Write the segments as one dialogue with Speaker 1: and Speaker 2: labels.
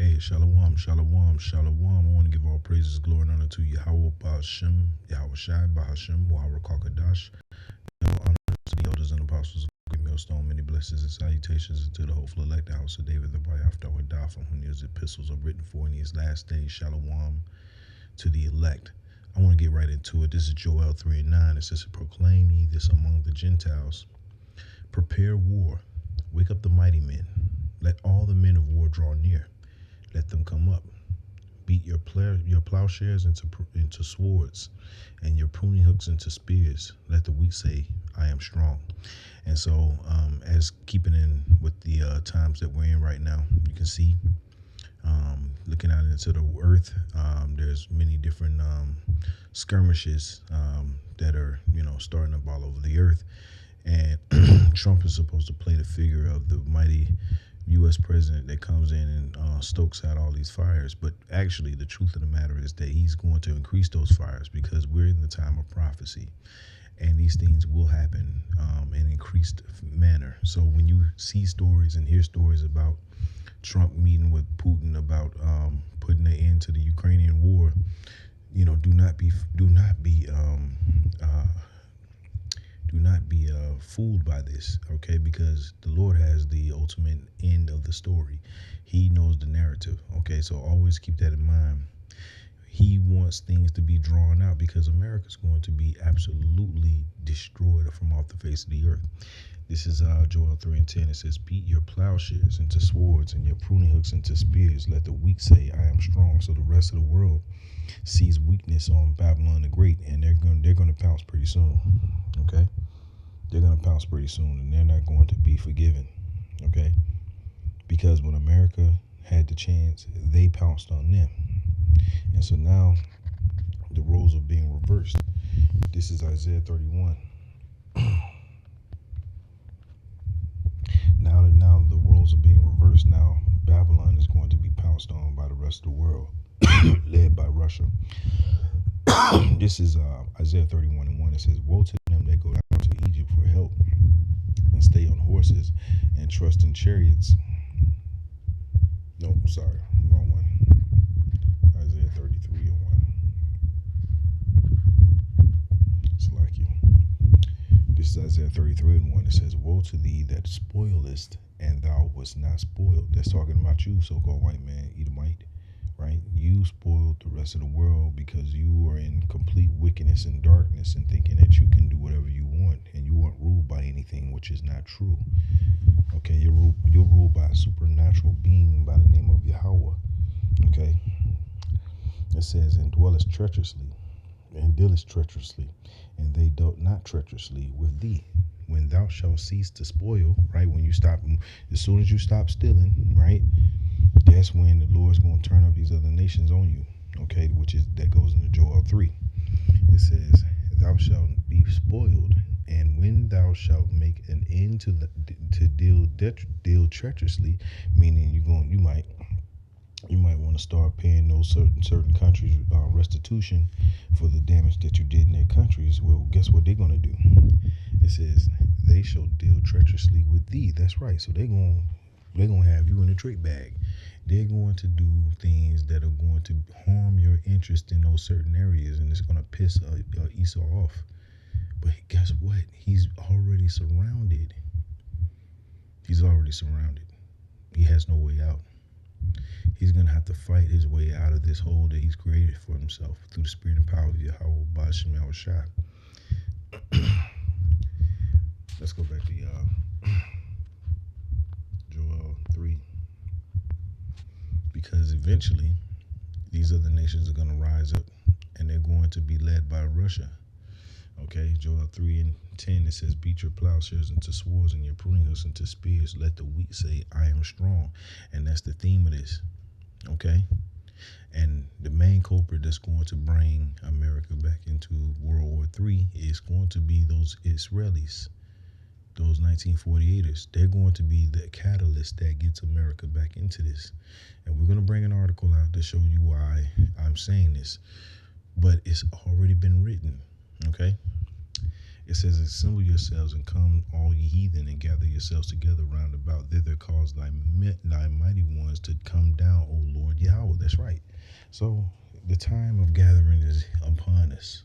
Speaker 1: Hey, Shalom, Shalom, Shalom. I want to give all praises, glory, and honor to Yahweh Ba'ashem, Yahweh Shai, Ba'ashem, Wahara Kakadash. Honor to the elders and apostles of the Great Millstone. Many blessings and salutations to the hopeful elect, the house of David, the bright after from whom these epistles are written for in these last days. Shalom to the elect. I want to get right into it. This is Joel 3 and 9. It says, proclaim ye this among the Gentiles. Prepare war. Wake up the mighty men. Let all the men of war draw near. Let them come up. Beat your plowshares into swords, and your pruning hooks into spears. Let the weak say, I am strong. And so, as keeping in with the times that we're in right now, you can see, looking out into the earth, there's many different skirmishes that are, starting up all over the earth. And Trump is supposed to play the figure of the mighty U.S. president that comes in and stokes out all these fires. But actually, the truth of the matter is that he's going to increase those fires because we're in the time of prophecy. And these things will happen in increased manner. So when you see stories and hear stories about Trump meeting with Putin about putting an end to the Ukrainian war, do not be fooled by this, okay? Because the Lord has the ultimate end of the story. He knows the narrative, okay? So always keep that in mind. He wants things to be drawn out because America's going to be absolutely destroyed from off the face of the earth. This is Joel 3 and 10. It says, beat your plowshares into swords and your pruning hooks into spears. Let the weak say, I am strong. So the rest of the world sees weakness on Babylon the Great, and they're going to pounce pretty soon, okay? They're going to pounce pretty soon, and they're not going to be forgiven, okay? Because when America had the chance, they pounced on them. And so now the roles are being reversed. This is Isaiah 31. Now the roles are being reversed. Now Babylon is going to be pounced on by the rest of the world, led by Russia. This is Isaiah 31 and 1. It says, woe to them that go down to Egypt for help and stay on horses and trust in chariots. No, sorry, wrong one. Isaiah 33 and 1. It's like you. This is Isaiah 33 and 1. It says, woe to thee that spoilest, and thou wast not spoiled. That's talking about you, so-called white man, Edomite, right? You spoiled the rest of the world because you were in complete wickedness and darkness and thinking that you can do whatever you want, and you weren't ruled by anything which is not true. Okay, you're ruled by a supernatural being by the name of Yahweh. Okay, it says, and dwellest treacherously, and dealest treacherously, and they dealt not treacherously with thee. When thou shalt cease to spoil, right? When you stop, as soon as you stop stealing, right? That's when the Lord's going to turn up these other nations on you, okay? That goes into Joel 3. It says, thou shalt be spoiled, and when thou shalt make an end to deal treacherously, meaning you might want to start paying those certain countries restitution for the damage that you did in their countries. Well, guess what they're going to do? It says, they shall deal treacherously with thee. That's right. So they're going to have you in a trick bag. They're going to do things that are going to harm your interest in those certain areas, and it's going to piss Esau off. But guess what? He's already surrounded. He's already surrounded. He has no way out. He's going to have to fight his way out of this hole that he's created for himself through the spirit and power of Yahweh Ba'ashem Yahweh Shai. Let's go back to Joel 3. Because eventually, these other nations are going to rise up, and they're going to be led by Russia. Okay, Joel 3 and 10, it says, beat your plowshares into swords and your pruning hooks into spears. Let the weak say, I am strong. And that's the theme of this. Okay? And the main culprit that's going to bring America back into World War III is going to be those Israelis, those 1948ers. They're going to be the catalyst that gets America back into this. And we're going to bring an article out to show you why I'm saying this. But it's already been written. Okay? It says, assemble yourselves and come, all ye heathen, and gather yourselves together round about thither, cause thy mighty ones to come down, O Lord Yahweh. That's right. So the time of gathering is upon us.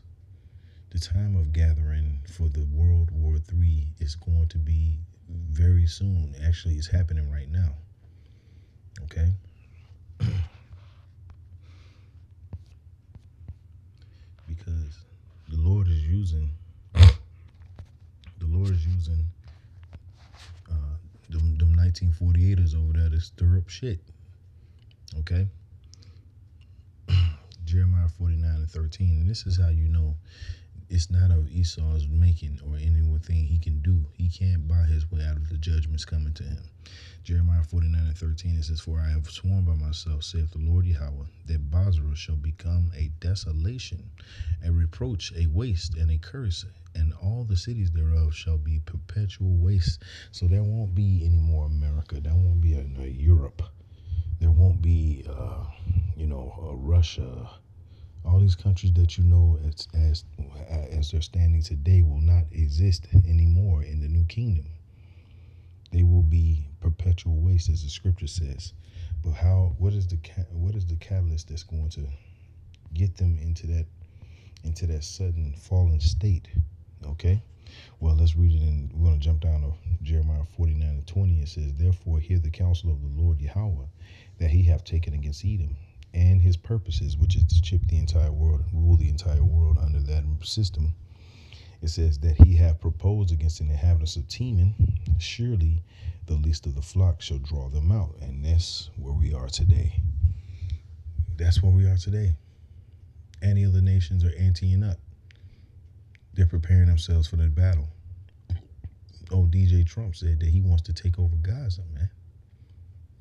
Speaker 1: The time of gathering for the World War III is going to be very soon. Actually, it's happening right now. Okay? Because the Lord is using them 1948ers over there to stir up shit. Okay? Jeremiah 49:13. And this is how you know it's not of Esau's making or anything he can do. He can't buy his way out of the judgments coming to him. Jeremiah 49:13, it says, for I have sworn by myself, saith the Lord Yahweh, that Basra shall become a desolation, a reproach, a waste, and a curse, and all the cities thereof shall be perpetual waste. So there won't be any more America. There won't be a Europe. There won't be, Russia. All these countries that you know as they're standing today will not exist anymore in the new kingdom. They will be perpetual waste, as the scripture says. But what is the catalyst that's going to get them into that sudden fallen state? Okay. Well, let's read it, and we're going to jump down to Jeremiah 49:20. It says, therefore hear the counsel of the Lord Yahweh, that he hath taken against Edom, and his purposes, which is to chip the entire world and rule the entire world under that system. It says that he hath proposed against the inhabitants of Teman. Surely the least of the flock shall draw them out. And that's where we are today. That's where we are today. Any other nations are anteing up. They're preparing themselves for the battle. DJ Trump said that he wants to take over Gaza, man.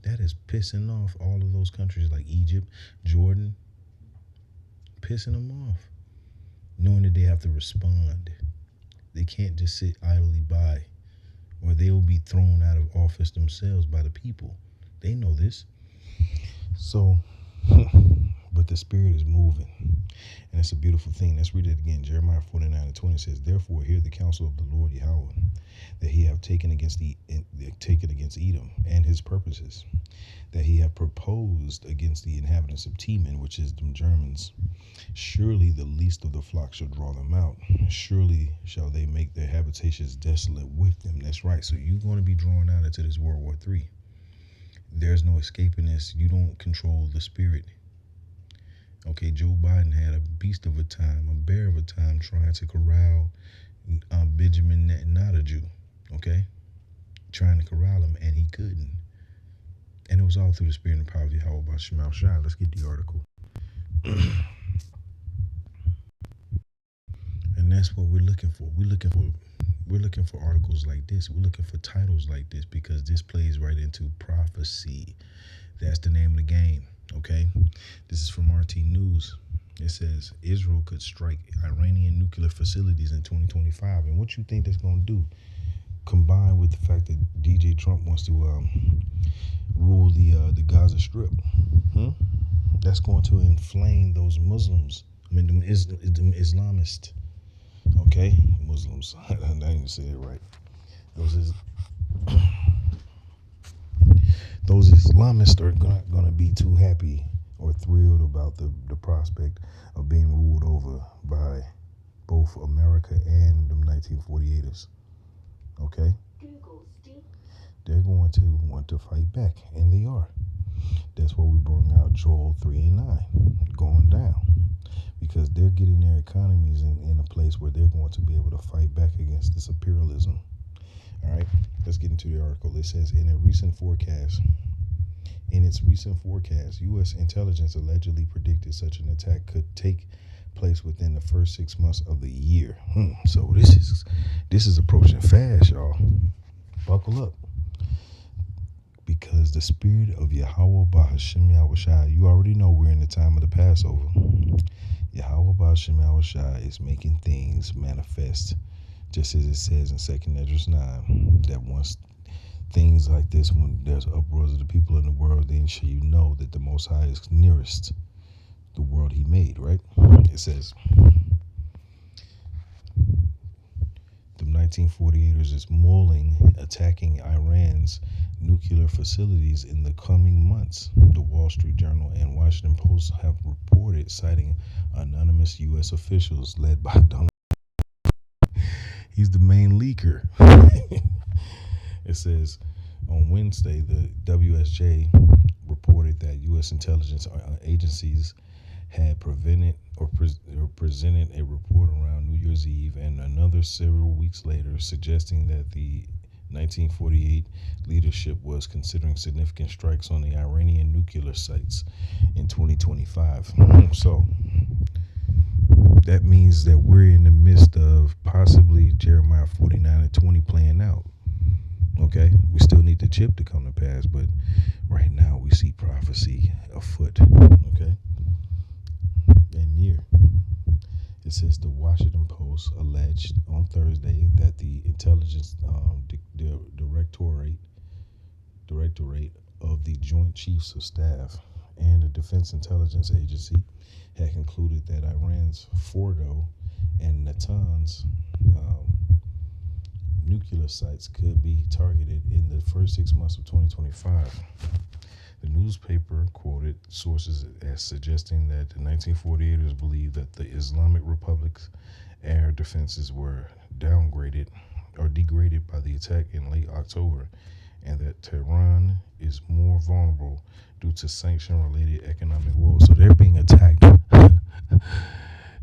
Speaker 1: That is pissing off all of those countries like Egypt, Jordan, pissing them off, knowing that they have to respond. They can't just sit idly by, or they will be thrown out of office themselves by the people. They know this. So, but the spirit is moving, and it's a beautiful thing. Let's read it again. Jeremiah 49:20 says, therefore hear the counsel of the Lord Yahweh, that he have taken against Edom and his purposes, that he have proposed against the inhabitants of Teman, which is them Germans. Surely the least of the flock shall draw them out. Surely shall they make their habitations desolate with them. That's right. So you're going to be drawn out into this World War III. There's no escaping this. You don't control the spirit. Okay, Joe Biden had a beast of a time, a bear of a time, trying to corral Benjamin Netanyahu. Okay, trying to corral him, and he couldn't. And it was all through the spirit and power of Yahweh by Shemal Shai. Let's get the article. And that's what we're looking for. We're looking for articles like this. We're looking for titles like this, because this plays right into prophecy. That's the name of the game. Okay, this is from RT News. It says Israel could strike Iranian nuclear facilities in 2025. And what you think that's going to do, combined with the fact that DJ Trump wants to rule the Gaza Strip, that's going to inflame those Muslims. I mean, them Islamists. Okay, Muslims. I didn't even say it right. Those Islamists are not going to be too happy or thrilled about the prospect of being ruled over by both America and them 1948ers. Okay? They're going to want to fight back, and they are. That's why we bring out Joel 3:9 going down, because they're getting their economies in a place where they're going to be able to fight back against this imperialism. All right, let's get into the article. It says, in its recent forecast, U.S. intelligence allegedly predicted such an attack could take place within the first 6 months of the year. So this is approaching fast, y'all. Buckle up. Because the spirit of Yahweh Bahashem Yahushai, you already know we're in the time of the Passover. Yahweh Bahashem Yahushai is making things manifest, just as it says in 2 Esdras 9, that once things like this, when there's uproars of the people in the world, then shall you know that the Most High is nearest the world he made, right? It says, of 1948ers is mulling attacking Iran's nuclear facilities in the coming months. The Wall Street Journal and Washington Post have reported, citing anonymous U.S. officials led by Donald. He's the main leaker. It says on Wednesday, the WSJ reported that U.S. intelligence agencies had presented a report around New Year's Eve and another several weeks later suggesting that the 1948 leadership was considering significant strikes on the Iranian nuclear sites in 2025. So that means that we're in the midst of possibly Jeremiah 49:20 playing out. Okay, we still need the chip to come to pass, but right now we see prophecy afoot. Okay, and near. It says the Washington Post alleged on Thursday that the intelligence directorate of the Joint Chiefs of Staff and the Defense Intelligence Agency had concluded that Iran's Fordo and Natanz nuclear sites could be targeted in the first 6 months of 2025. The newspaper quoted sources as suggesting that the 1948ers believed that the Islamic Republic's air defenses were downgraded or degraded by the attack in late October, and that Tehran is more vulnerable due to sanction-related economic woes. So they're being attacked.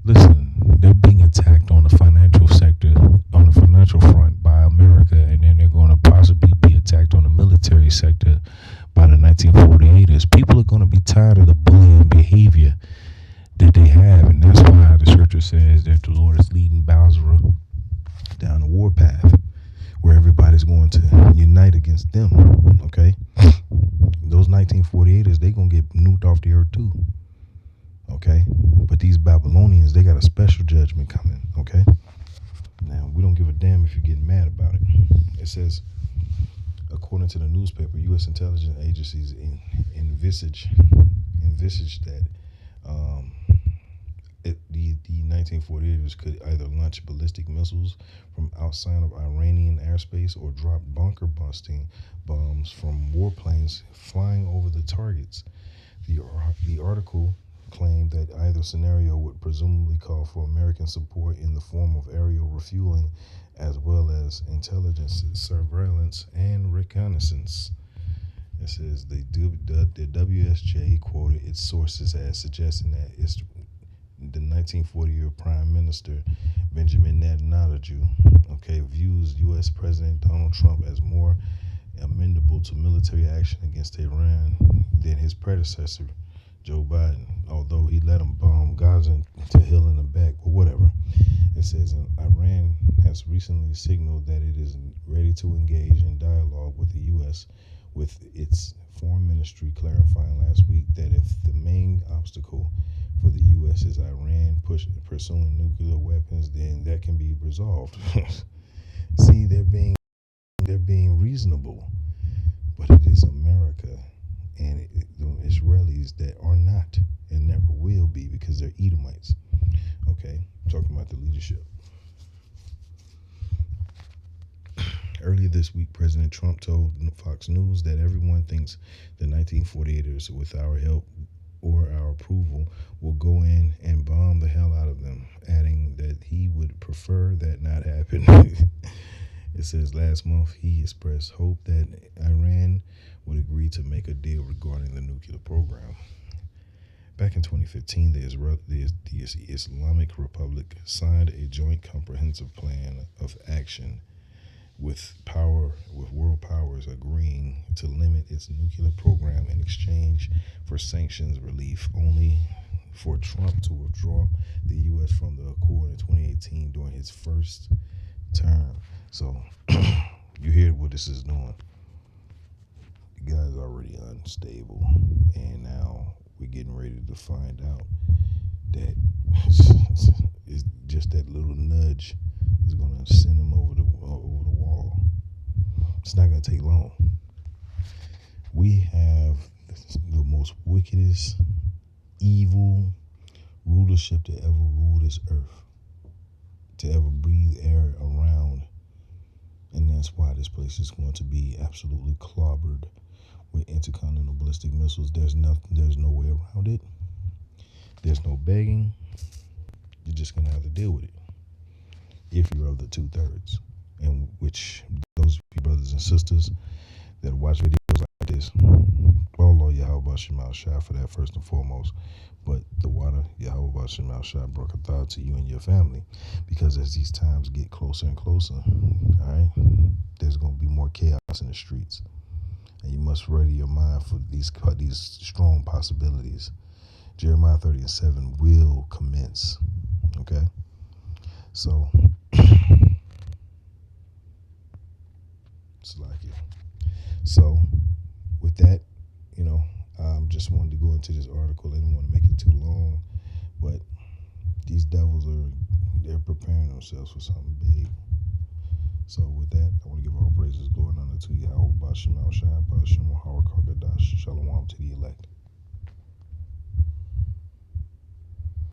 Speaker 1: Listen, they're being attacked on the financial sector, on the financial front by America, and then they're going to possibly be attacked on the military sector by the 1948ers. People are going to be tired of the bullying behavior that they have, and that's why the scripture says that the Lord is leading Basra down the warpath, where everybody's going to unite against them. Okay, those 1948ers, they're going to get nuked off the earth too. Okay, but these Babylonians, they got a special judgment coming. Okay, now we don't give a damn if you're getting mad about it. It says, according to the newspaper, U.S. intelligence agencies envisage that the 1948ers could either launch ballistic missiles from outside of Iranian airspace or drop bunker-busting bombs from warplanes flying over the targets. The article claimed that either scenario would presumably call for American support in the form of aerial refueling, as well as intelligence, surveillance, and reconnaissance. It says the WSJ quoted its sources as suggesting that it's the 1940-year Prime Minister Benjamin Netanyahu, views U.S. President Donald Trump as more amenable to military action against Iran than his predecessor, Joe Biden, although he let him bomb Gaza to hell in the back, but whatever. It says Iran has recently signaled that it is ready to engage in dialogue with the U.S., with its foreign ministry clarifying last week that if the main obstacle for the U.S. is Iran pursuing nuclear weapons, then that can be resolved. See, they're being reasonable, but it is America and the Israelis that are not and never will be, because they're Edomites. Okay, I'm talking about the leadership. Earlier this week, President Trump told Fox News that everyone thinks the 1948ers, with our help or our approval, will go in and bomb the hell out of them, adding that he would prefer that not happen. It says last month he expressed hope that Iran would agree to make a deal regarding the nuclear program. Back in 2015, the Islamic Republic signed a joint comprehensive plan of action with world powers agreeing to limit its nuclear program in exchange for sanctions relief, only for Trump to withdraw the U.S. from the accord in 2018 during his first term. So you hear what this is doing. The guy's already unstable, and now we're getting ready to find out that it's just that little nudge is going to send him over the wall. It's not going to take long. We have the most wickedest, evil rulership to ever rule this earth, to ever breathe air around And that's why this place is going to be absolutely clobbered with intercontinental ballistic missiles. There's no way around it. There's no begging. You're just gonna have to deal with it if you're of the 2/3, and which those brothers and sisters that watch videos like this, well, Lord Yahweh Shemal Shah for that first and foremost. But the water, Yahweh Shemal Shah Barakatah to you and your family, because as these times get closer and closer, all right, there's gonna be more chaos in the streets, and you must ready your mind for these strong possibilities. Jeremiah 30:7 will commence. Okay, so it's like it. So with that, you know, just wanted to go into this article. I didn't want to make it too long, but these devils they're preparing themselves for something big. So with that, I want to give all praises, glory, and honor to Yahweh Bashem El Shai, Bashem Harakah.